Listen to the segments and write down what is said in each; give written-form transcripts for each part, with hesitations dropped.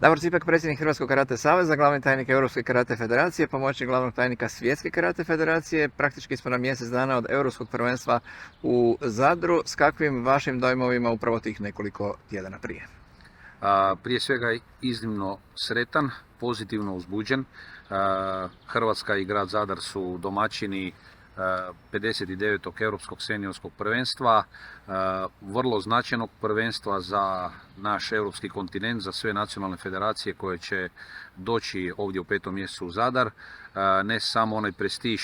Davor Cipak, predsjednik Hrvatskog karate saveza, glavni tajnik Europske karate federacije, pomoćnik glavnog tajnika Svjetske karate federacije. Praktički smo na mjesec dana od Europskog prvenstva u Zadru. S kakvim vašim dojmovima upravo tih nekoliko tjedana prije? Prije svega iznimno sretan, pozitivno uzbuđen. Hrvatska i grad Zadar su domaćini 59. Europskog seniorskog prvenstva, vrlo značajnog prvenstva za naš europski kontinent, za sve nacionalne federacije koje će doći ovdje u 5. mjesecu u Zadar. Ne samo onaj prestiž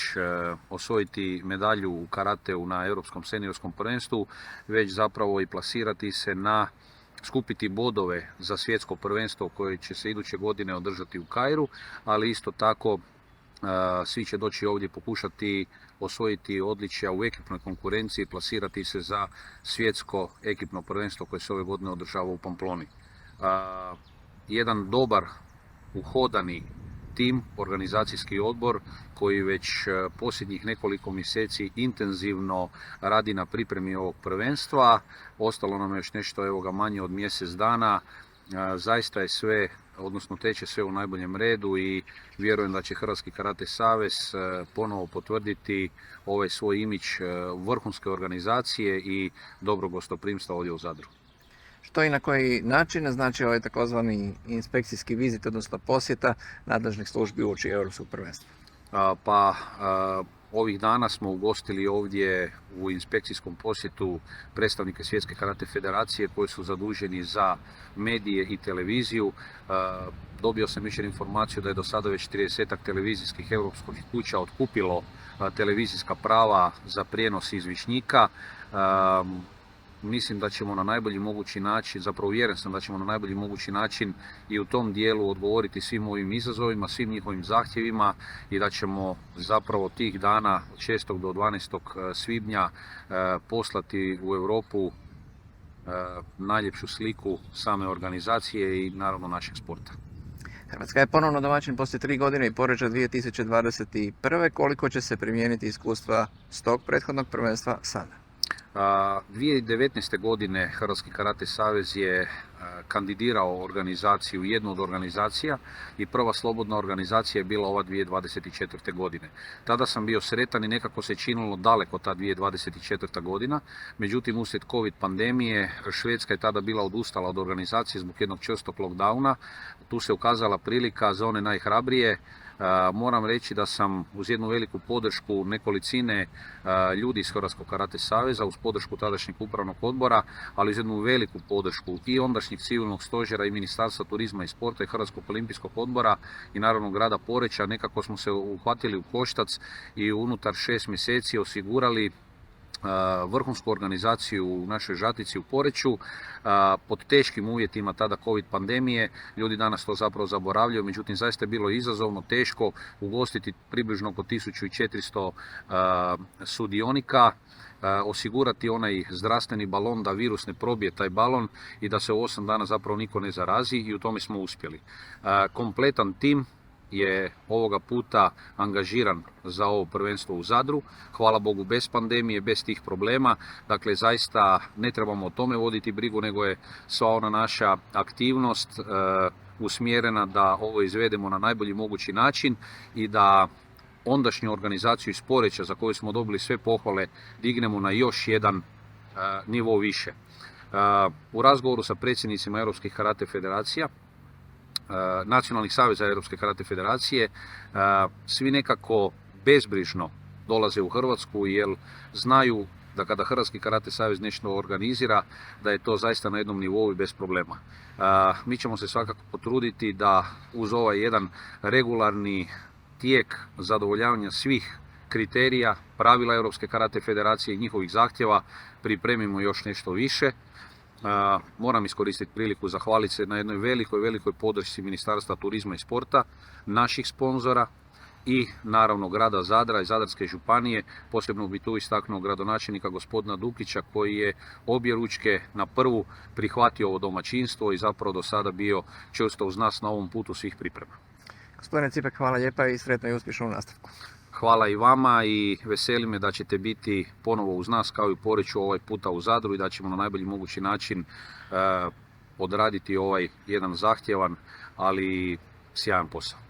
osvojiti medalju u karateu na Europskom seniorskom prvenstvu, već zapravo i plasirati se na skupiti bodove za svjetsko prvenstvo koje će se iduće godine održati u Kairu, ali isto tako svi će doći ovdje pokušati osvojiti odličja u ekipnoj konkurenciji i plasirati se za svjetsko ekipno prvenstvo koje se ove godine održava u Pamploni. Jedan dobar, uhodani tim, organizacijski odbor koji već posljednjih nekoliko mjeseci intenzivno radi na pripremi ovog prvenstva. Ostalo nam je još nešto, evo ga, manje od mjesec dana. Zaista je sve, odnosno teče sve u najboljem redu i vjerujem da će Hrvatski karate savez ponovo potvrditi ovaj svoj imidž vrhunske organizacije i dobrog gostoprimstva ovdje u Zadru. Što i na koji način znači ovaj takozvani inspekcijski vizit, odnosno posjeta nadležnih službi uoči Europskog prvenstva? Ovih dana smo ugostili ovdje u inspekcijskom posjetu predstavnike Svjetske karate federacije koji su zaduženi za medije i televiziju. Dobio sam još informaciju da je do sada već 30-ak televizijskih europskih kuća otkupilo televizijska prava za prijenos iz Višnjika. Mislim da ćemo na najbolji mogući način, zapravo uvjeren sam da ćemo na najbolji mogući način i u tom dijelu odgovoriti svim ovim izazovima, svim njihovim zahtjevima i da ćemo zapravo tih dana od 6. do 12. svibnja poslati u Europu najljepšu sliku same organizacije i naravno našeg sporta. Hrvatska je ponovno domaćin poslije 3 godine i Poreča 2021. Koliko će se primijeniti iskustva s tog prethodnog prvenstva sada? 2019. godine Hrvatski karate savez je kandidirao organizaciju, jednu od organizacija, i prva slobodna organizacija je bila ova 2024. godine. Tada sam bio sretan i nekako se činilo daleko ta 2024. godina, međutim uslijed COVID pandemije Švedska je tada bila odustala od organizacije zbog jednog čvrstog lockdowna. Tu se ukazala prilika za one najhrabrije. Moram reći da sam uz jednu veliku podršku nekolicine ljudi iz Hrvatskog karate saveza, uz podršku tadašnjeg upravnog odbora, ali uz jednu veliku podršku i ondašnjeg civilnog stožera i Ministarstva turizma i sporta i Hrvatskog olimpijskog odbora i naravno grada Poreča, nekako smo se uhvatili u koštac i unutar 6 mjeseci osigurali vrhunsku organizaciju u našoj Žatici u Poreču pod teškim uvjetima tada COVID pandemije. Ljudi danas to zapravo zaboravljaju, međutim zaista je bilo izazovno, teško ugostiti približno oko 1400 sudionika, osigurati onaj zdravstveni balon da virus ne probije taj balon i da se u 8 dana zapravo niko ne zarazi i u tome smo uspjeli. Kompletan tim je ovoga puta angažiran za ovo prvenstvo u Zadru. Hvala Bogu bez pandemije, bez tih problema. Dakle, zaista ne trebamo o tome voditi brigu, nego je sva ona naša aktivnost usmjerena da ovo izvedemo na najbolji mogući način i da ondašnju organizaciju iz Poreča, za koju smo dobili sve pohvale, dignemo na još jedan nivo više. U razgovoru sa predsjednicima Europskih karate federacija, nacionalnih saveza Europske karate federacije, svi nekako bezbrižno dolaze u Hrvatsku jer znaju da kada Hrvatski karate savez nešto organizira, da je to zaista na jednom nivou i bez problema. Mi ćemo se svakako potruditi da uz ovaj jedan regularni tijek zadovoljavanja svih kriterija, pravila Europske karate federacije i njihovih zahtjeva pripremimo još nešto više. Moram iskoristiti priliku zahvaliti se na jednoj velikoj podršci Ministarstva turizma i sporta, naših sponzora i naravno grada Zadra i Zadarske županije. Posebno bi tu istaknuo gradonačelnika gospodina Dukića koji je objeručke na prvu prihvatio ovo domaćinstvo i zapravo do sada bio čvrsto uz nas na ovom putu svih priprema. Gospodine Cipak, hvala lijepa i sretno i uspješno u nastavku. Hvala i vama i veseli me da ćete biti ponovo uz nas kao i u Poreču ovaj puta u Zadru i da ćemo na najbolji mogući način odraditi ovaj jedan zahtjevan, ali sjajan posao.